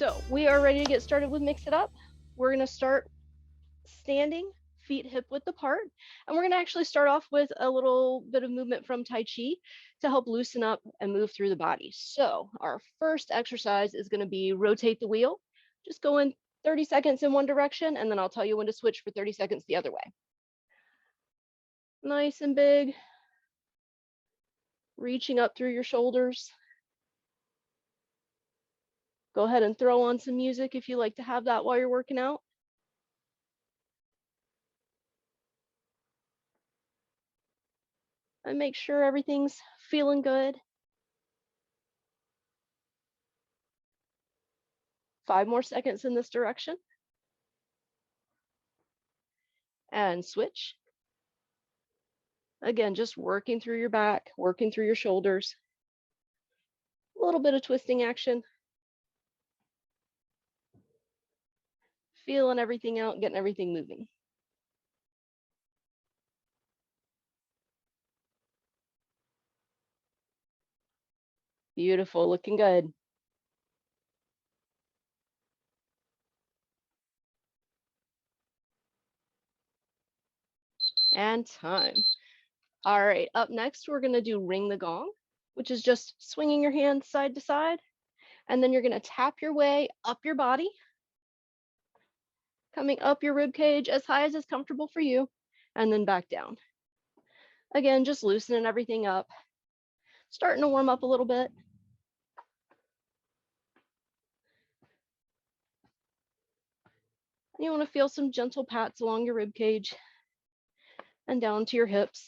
So we are ready to get started with Mix It Up. We're going to start standing, feet hip width apart, and we're going to actually start off with a little bit of movement from Tai Chi to help loosen up and move through the body. So our first exercise is going to be rotate the wheel. Just go in 30 seconds in one direction, and then I'll tell you when to switch for 30 seconds the other way. Nice and big, reaching up through your shoulders. Go ahead and throw on some music if you like to have that while you're working out. And make sure everything's feeling good. 5 more seconds in this direction. And switch. Again, just working through your back, working through your shoulders. A little bit of twisting action. Feeling everything out, getting everything moving. Beautiful, looking good. And time. All right, up next, we're gonna do ring the gong, which is just swinging your hands side to side. And then you're gonna tap your way up your body, coming up your rib cage as high as is comfortable for you, and then back down. Again, just loosening everything up, starting to warm up a little bit. You want to feel some gentle pats along your rib cage and down to your hips.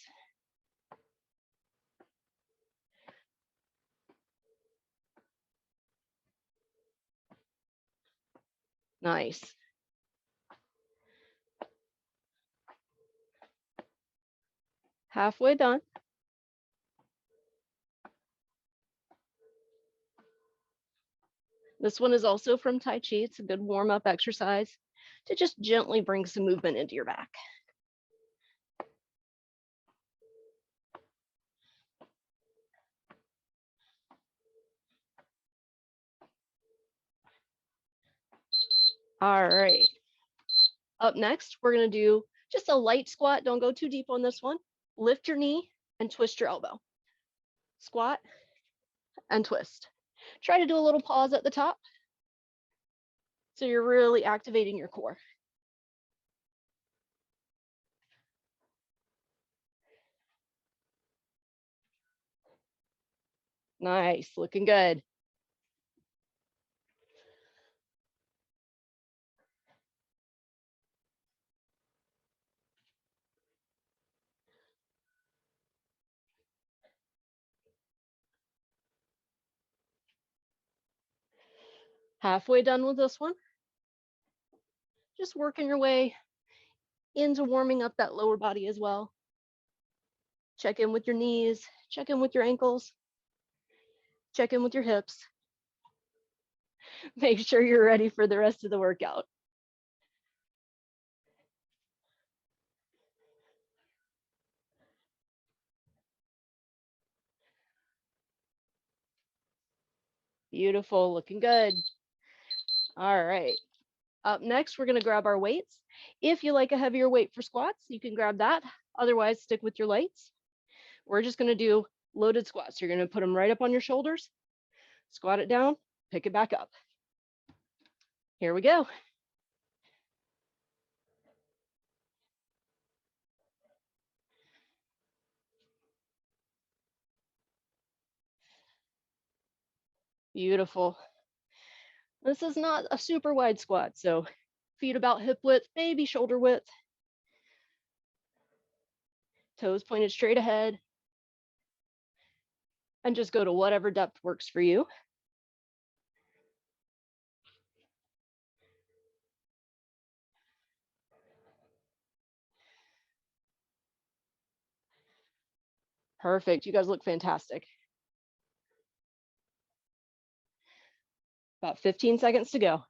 Nice. Halfway done. This one is also from Tai Chi. It's a good warm-up exercise to just gently bring some movement into your back. All right. Up next, we're going to do just a light squat. Don't go too deep on this one. Lift your knee and twist your elbow. Squat and twist. Try to do a little pause at the top so you're really activating your core. Nice, looking good. Halfway done with this one. Just working your way into warming up that lower body as well. Check in with your knees, check in with your ankles, check in with your hips. Make sure you're ready for the rest of the workout. Beautiful, looking good. All right. Up next, we're going to grab our weights. If you like a heavier weight for squats, you can grab that. Otherwise, stick with your lights. We're just going to do loaded squats. You're going to put them right up on your shoulders, squat it down, pick it back up. Here we go. Beautiful. This is not a super wide squat, so feet about hip width, maybe shoulder width. Toes pointed straight ahead. And just go to whatever depth works for you. Perfect. You guys look fantastic. About 15 seconds to go.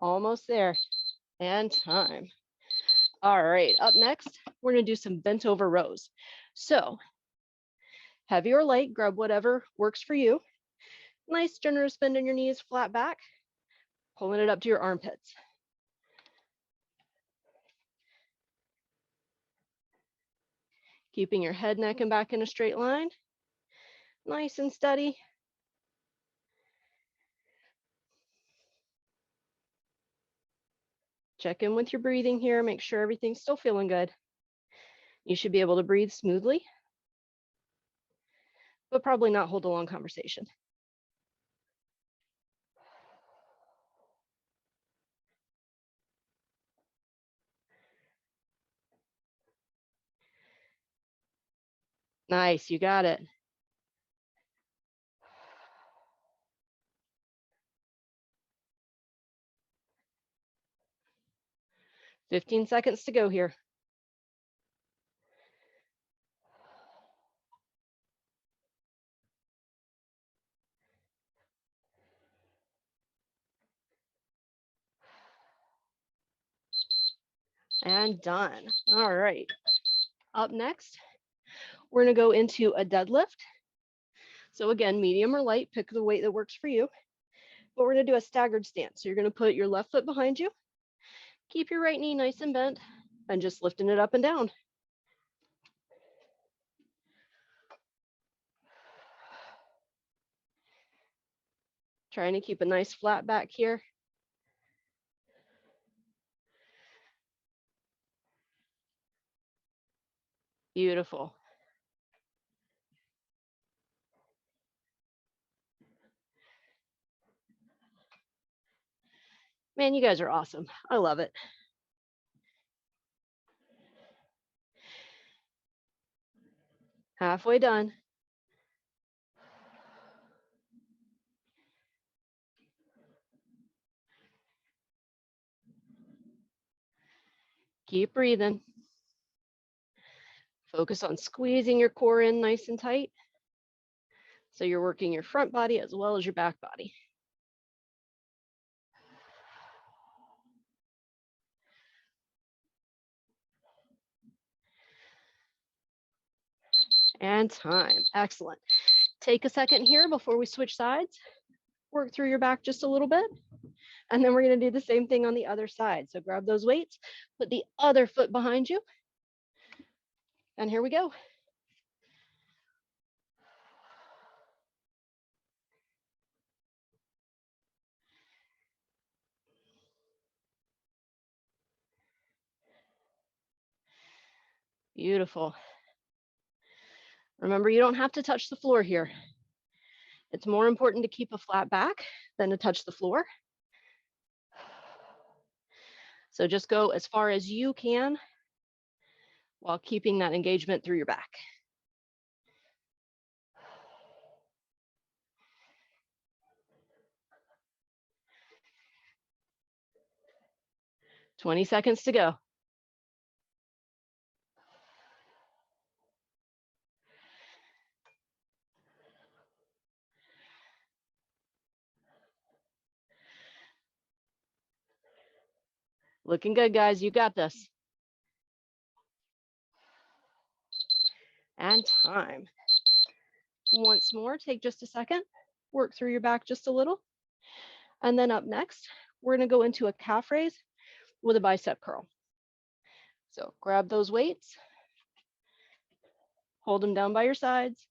Almost there. And time. All right, up next, we're gonna do some bent over rows. So heavy or light, grab whatever works for you. Nice generous bend in your knees, flat back, pulling it up to your armpits. Keeping your head, neck, and back in a straight line. Nice and steady. Check in with your breathing here. Make sure everything's still feeling good. You should be able to breathe smoothly, but probably not hold a long conversation. Nice, you got it. "15 seconds to go here. And done. All right. Up next, we're gonna go into a deadlift. So again, medium or light, pick the weight that works for you. But we're gonna do a staggered stance. So you're gonna put your left foot behind you, keep your right knee nice and bent, and just lifting it up and down. Trying to keep a nice flat back here. Beautiful. Man, you guys are awesome. I love it. Halfway done. Keep breathing. Focus on squeezing your core in nice and tight. So you're working your front body as well as your back body. And time. Excellent. Take a second here before we switch sides. Work through your back just a little bit. And then we're going to do the same thing on the other side. So grab those weights, put the other foot behind you. And here we go. Beautiful. Remember, you don't have to touch the floor here. It's more important to keep a flat back than to touch the floor. So just go as far as you can while keeping that engagement through your back. "20 seconds to go. Looking good, guys. You got this. And time. Once more, take just a second. Work through your back just a little. And then up next, we're going to go into a calf raise with a bicep curl. So grab those weights, hold them down by your sides,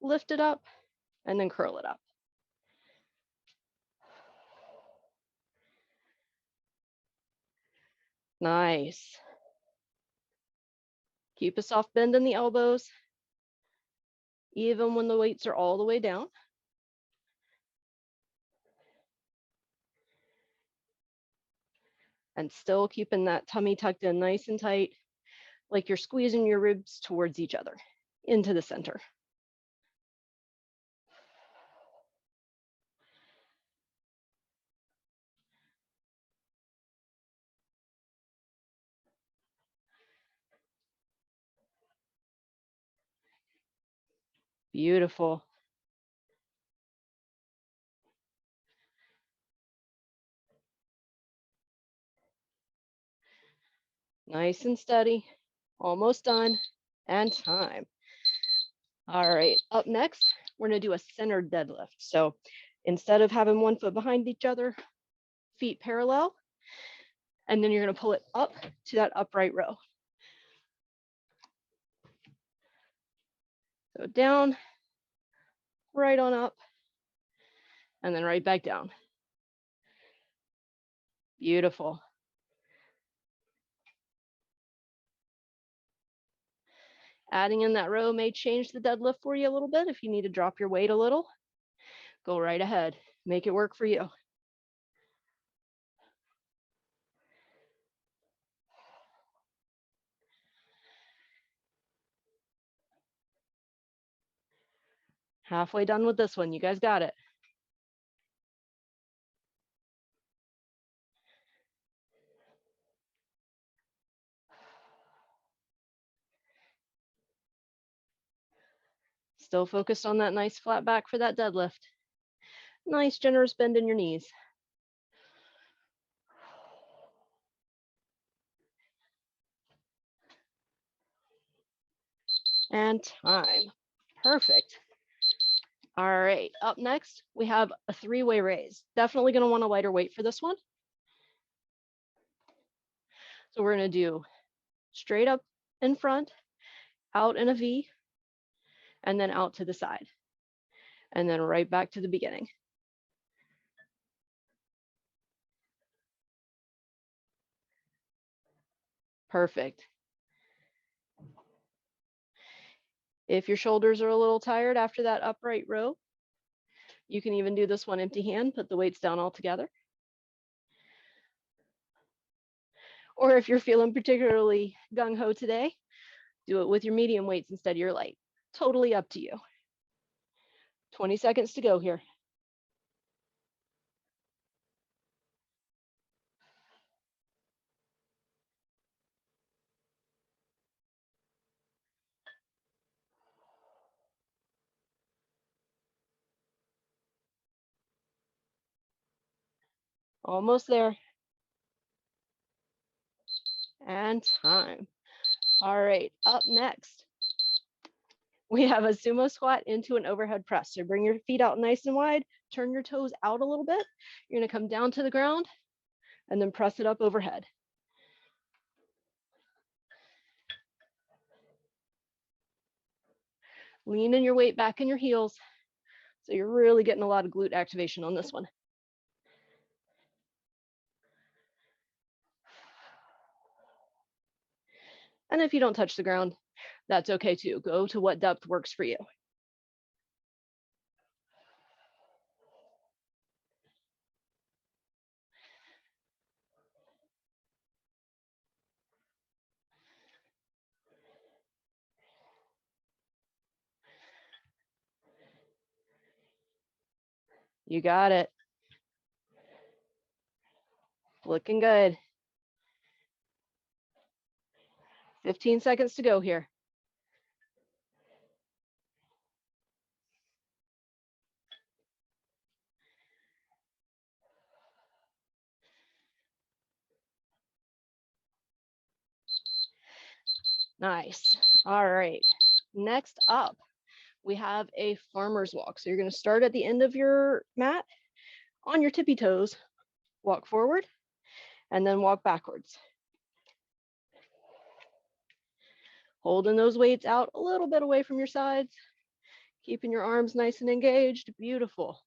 lift it up, and then curl it up. Nice. Keep a soft bend in the elbows, even when the weights are all the way down. And still keeping that tummy tucked in nice and tight, like you're squeezing your ribs towards each other, into the center. Beautiful. Nice and steady. Almost done. And time. All right, up next, we're gonna do a centered deadlift. So instead of having one foot behind each other, feet parallel, and then you're gonna pull it up to that upright row. So down, right on up, and then right back down. Beautiful. Adding in that row may change the deadlift for you a little bit. If you need to drop your weight a little, go right ahead. Make it work for you. Halfway done with this one. You guys got it. Still focused on that nice flat back for that deadlift. Nice generous bend in your knees. And time. Perfect. All right, up next, we have a three-way raise. Definitely gonna want a lighter weight for this one. So we're gonna do straight up in front, out in a V, and then out to the side. And then right back to the beginning. Perfect. If your shoulders are a little tired after that upright row, you can even do this one empty hand, put the weights down all together. Or if you're feeling particularly gung-ho today, do it with your medium weights instead of your light. Totally up to you. 20 seconds to go here. Almost there. And time. All right, up next, we have a sumo squat into an overhead press. So bring your feet out nice and wide, turn your toes out a little bit. You're gonna come down to the ground and then press it up overhead. Lean in your weight back in your heels. So you're really getting a lot of glute activation on this one. And if you don't touch the ground, that's okay too. Go to what depth works for you. You got it. Looking good. 15 seconds to go here. Nice. All right. Next up, we have a farmer's walk. So you're going to start at the end of your mat on your tippy toes, walk forward, and then walk backwards. Holding those weights out a little bit away from your sides, keeping your arms nice and engaged. Beautiful.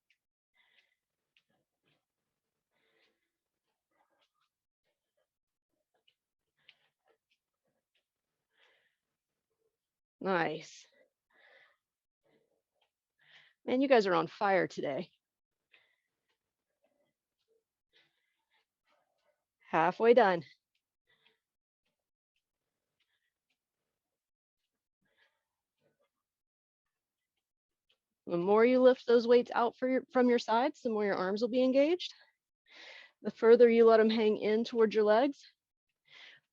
Nice. Man, you guys are on fire today. Halfway done. The more you lift those weights out from your sides, the more your arms will be engaged. The further you let them hang in towards your legs,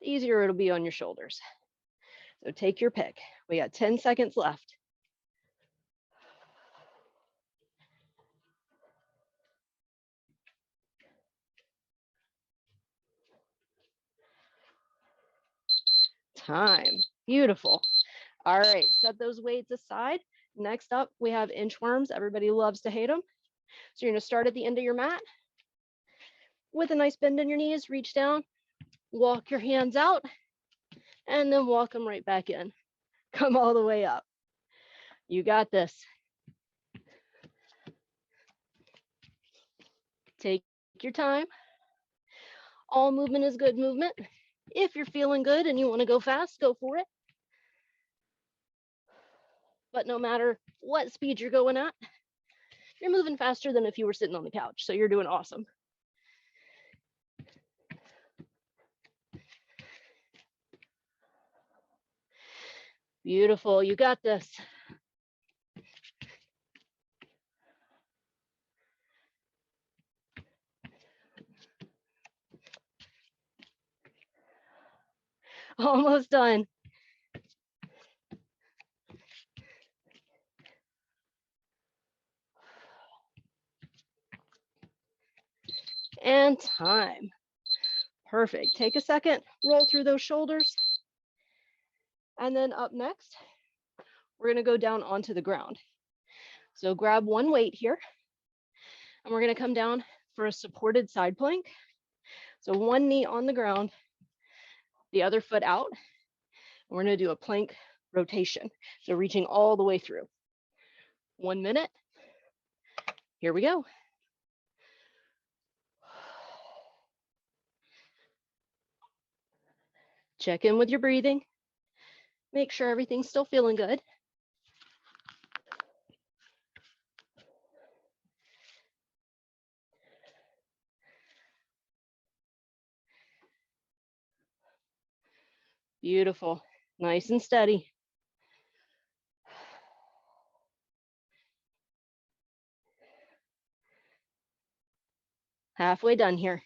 the easier it'll be on your shoulders. So take your pick. We got 10 seconds left. time. Beautiful. All right, set those weights aside. Next up, we have inchworms. Everybody loves to hate them. So you're gonna start at the end of your mat with a nice bend in your knees, reach down, walk your hands out, and then walk them right back in. Come all the way up. You got this. Take your time. All movement is good movement. If you're feeling good and you want to go fast, go for it. But no matter what speed you're going at, you're moving faster than if you were sitting on the couch. So you're doing awesome. Beautiful. You got this. Almost done. And time. Perfect. Take a second, roll through those shoulders. And then up next, we're going to go down onto the ground. So grab one weight here, and we're going to come down for a supported side plank. So one knee on the ground, the other foot out. And we're going to do a plank rotation. So reaching all the way through. 1 minute. Here we go. Check in with your breathing. Make sure everything's still feeling good. Beautiful. Nice and steady. Halfway done here.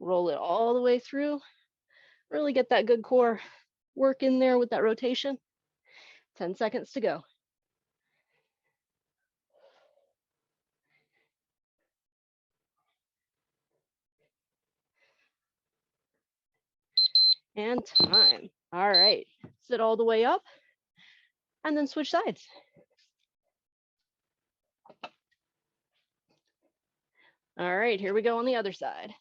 Roll it all the way through. Really get that good core work in there with that rotation. 10 seconds to go. And time. All right. Sit all the way up and then switch sides. All right, here we go on the other side.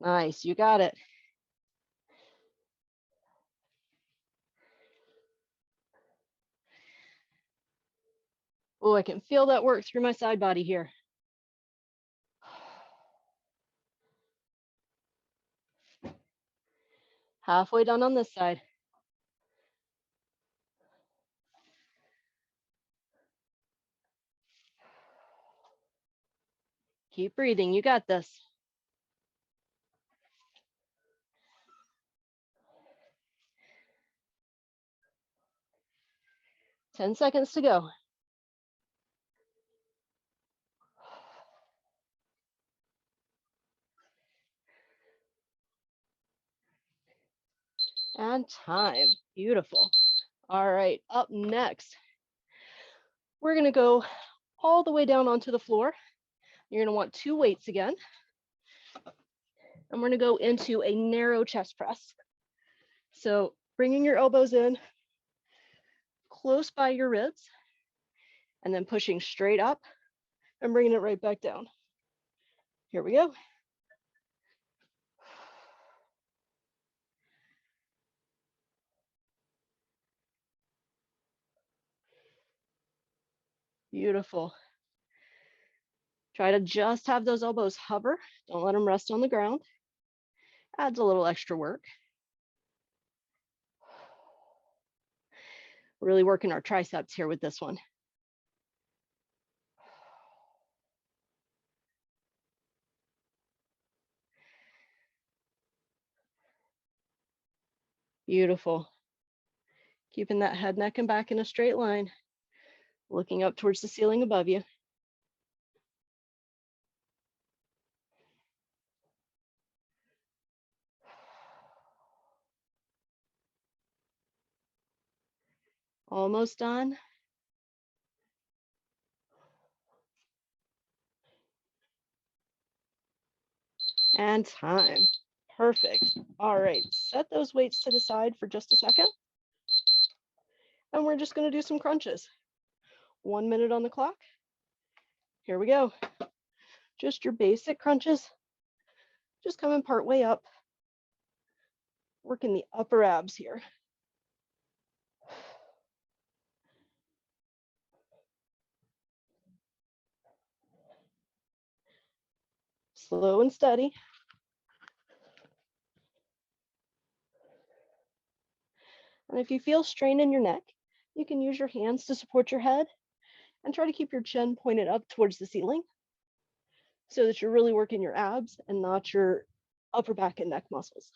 Nice, you got it. Oh, I can feel that work through my side body here. Halfway done on this side. Keep breathing, you got this. Ten seconds to go. And time. Beautiful. All right, up next, we're gonna go all the way down onto the floor. You're gonna want two weights again. And we're gonna go into a narrow chest press. So bringing your elbows in close by your ribs, and then pushing straight up and bringing it right back down. Here we go. Beautiful. Try to just have those elbows hover. Don't let them rest on the ground. Adds a little extra work. Really working our triceps here with this one. Beautiful. Keeping that head, neck, and back in a straight line. Looking up towards the ceiling above you. Almost done. And time. Perfect. All right, set those weights to the side for just a second. And we're just going to do some crunches. 1 minute on the clock. Here we go. Just your basic crunches. Just coming part way up. Working the upper abs here. Slow and steady. And if you feel strain in your neck, you can use your hands to support your head and try to keep your chin pointed up towards the ceiling so that you're really working your abs and not your upper back and neck muscles.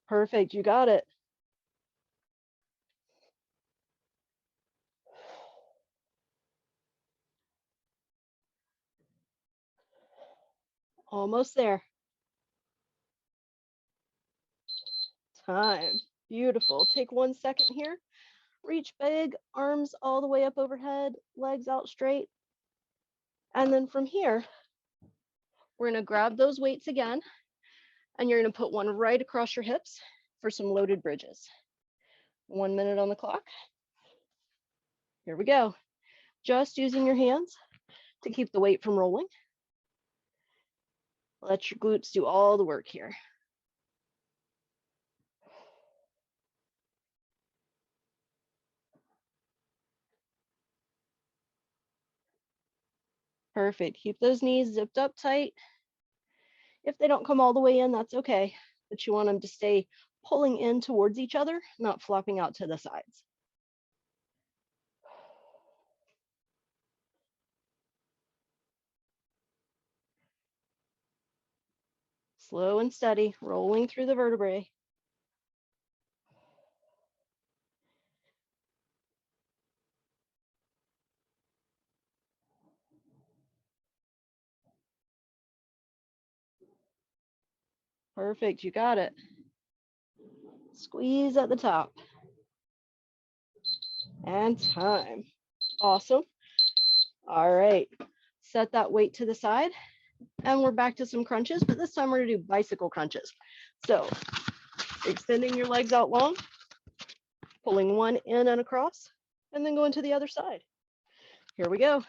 Perfect, you got it. Almost there. Time. Beautiful. Take 1 second here. Reach big, arms all the way up overhead, legs out straight. And then from here, we're going to grab those weights again, and you're going to put one right across your hips for some loaded bridges. 1 minute on the clock. Here we go. Just using your hands to keep the weight from rolling. Let your glutes do all the work here. Perfect. Keep those knees zipped up tight. If they don't come all the way in, that's okay, but you want them to stay pulling in towards each other, not flopping out to the sides. Slow and steady, rolling through the vertebrae. Perfect, you got it. Squeeze at the top. And time. Awesome. All right, set that weight to the side. And we're back to some crunches, but this time we're gonna do bicycle crunches. So extending your legs out long, pulling one in and across, and then going to the other side. Here we go.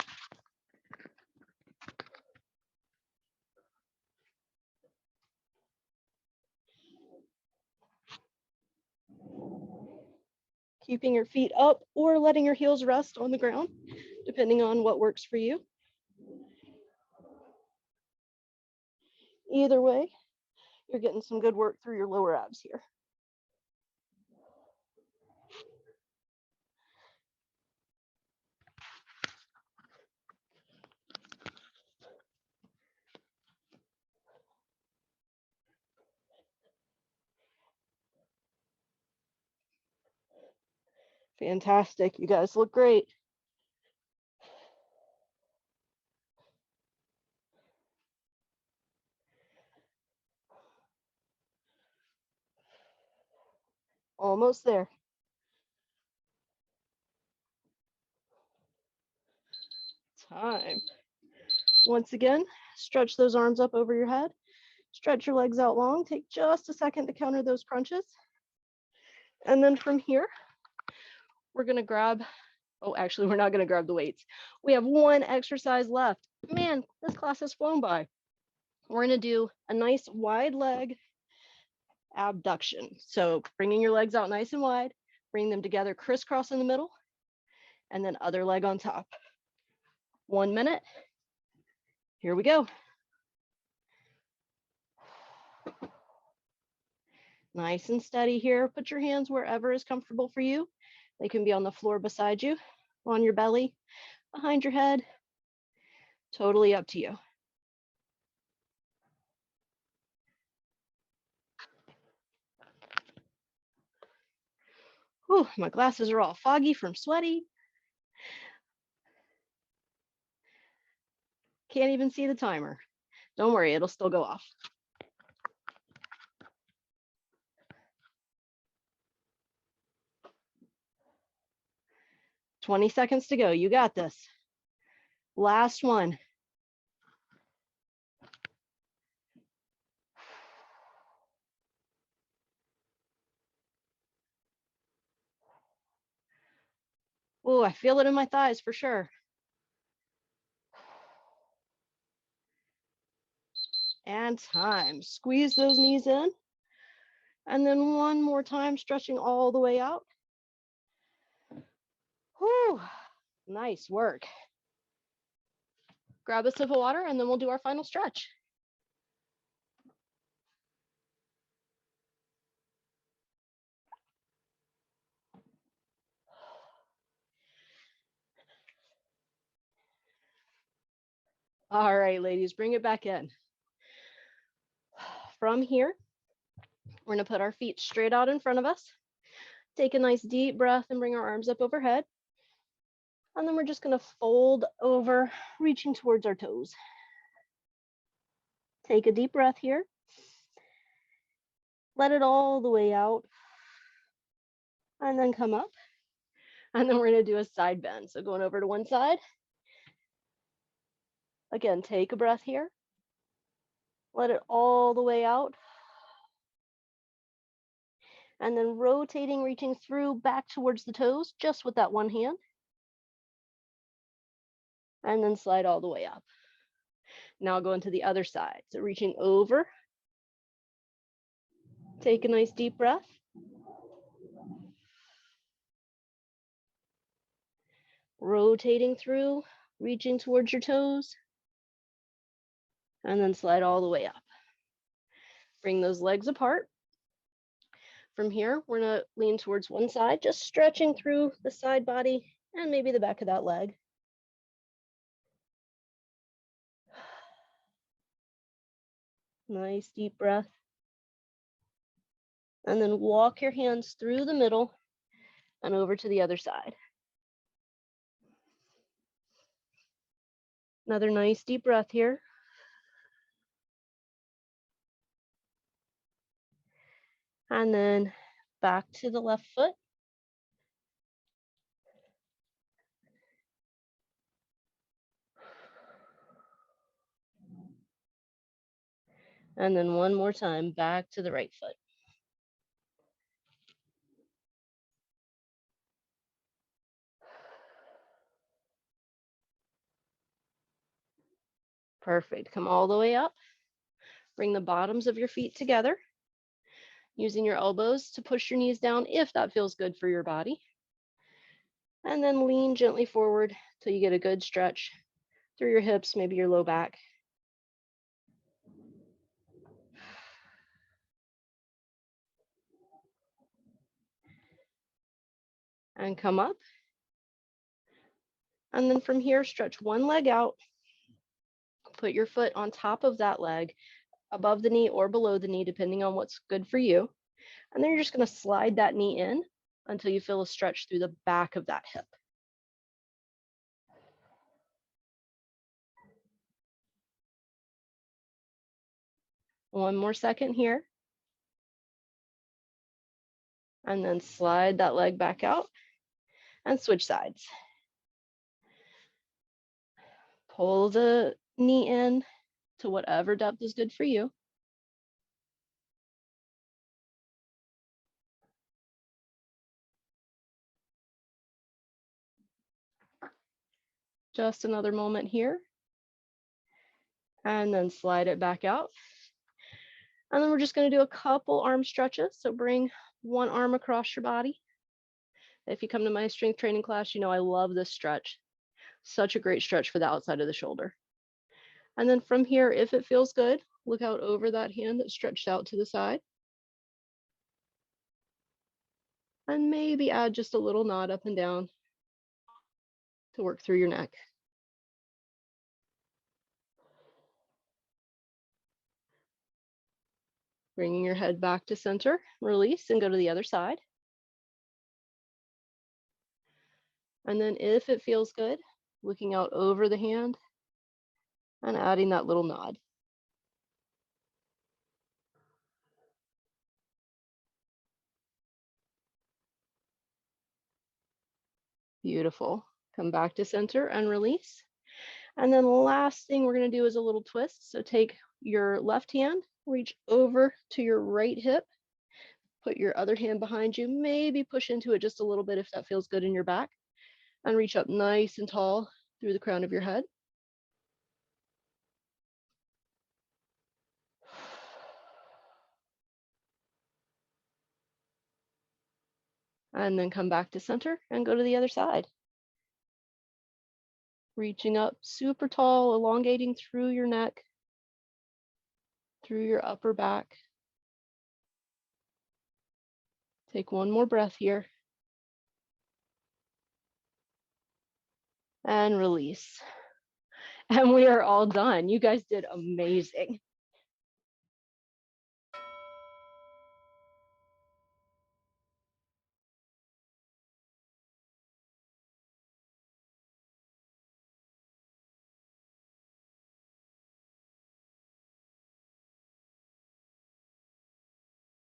Keeping your feet up or letting your heels rest on the ground, depending on what works for you. Either way, you're getting some good work through your lower abs here. Fantastic. You guys look great. Almost there. Time. Once again, stretch those arms up over your head. Stretch your legs out long. Take just a second to counter those crunches. And then from here, we're going to grab, oh, actually, we're not going to grab the weights. We have one exercise left. Man, this class has flown by. We're going to do a nice wide leg abduction. So bringing your legs out nice and wide, bring them together, crisscross in the middle, and then other leg on top. 1 minute. Here we go. Nice and steady here. Put your hands wherever is comfortable for you. They can be on the floor beside you, on your belly, behind your head. Totally up to you. Whew, my glasses are all foggy from sweaty. can't even see the timer. Don't worry, it'll still go off. "20 seconds to go. You got this. Last one. Oh, I feel it in my thighs for sure. And time. Squeeze those knees in. And then one more time, stretching all the way out. Whew. Nice work. Grab a sip of water and then we'll do our final stretch. All right, ladies, bring it back in. From here, we're gonna put our feet straight out in front of us. Take a nice deep breath and bring our arms up overhead. And then we're just gonna fold over, reaching towards our toes. Take a deep breath here. Let it all the way out. And then come up. And then we're gonna do a side bend. So going over to one side. Again, take a breath here. Let it all the way out. And then rotating, reaching through back towards the toes, just with that one hand. And then slide all the way up. Now go into the other side. So reaching over. Take a nice deep breath. Rotating through, reaching towards your toes. And then slide all the way up. Bring those legs apart. From here, we're gonna lean towards one side, just stretching through the side body and maybe the back of that leg. Nice deep breath. And then walk your hands through the middle and over to the other side. Another nice deep breath here. And then back to the left foot. And then one more time, back to the right foot. Perfect. Come all the way up. Bring the bottoms of your feet together, using your elbows to push your knees down if that feels good for your body. And then lean gently forward till you get a good stretch through your hips, maybe your low back. And come up. And then from here, stretch one leg out. Put your foot on top of that leg, above the knee or below the knee, depending on what's good for you. And then you're just going to slide that knee in until you feel a stretch through the back of that hip. One more second here. And then slide that leg back out and switch sides. Pull the knee in to whatever depth is good for you. Just another moment here. And then slide it back out. And then we're just going to do a couple arm stretches. So bring one arm across your body. If you come to my strength training class, you know I love this stretch. Such a great stretch for the outside of the shoulder. And then from here, if it feels good, look out over that hand that's stretched out to the side. And maybe add just a little nod up and down to work through your neck. Bringing your head back to center, release and go to the other side. And then if it feels good, looking out over the hand And adding that little nod. Beautiful. Come back to center and release. And then the last thing we're going to do is a little twist. So take your left hand, reach over to your right hip, put your other hand behind you, maybe push into it just a little bit if that feels good in your back, and reach up nice and tall through the crown of your head. And then come back to center and go to the other side. Reaching up super tall, elongating through your neck, through your upper back. Take one more breath here. And release. And we are all done. You guys did amazing.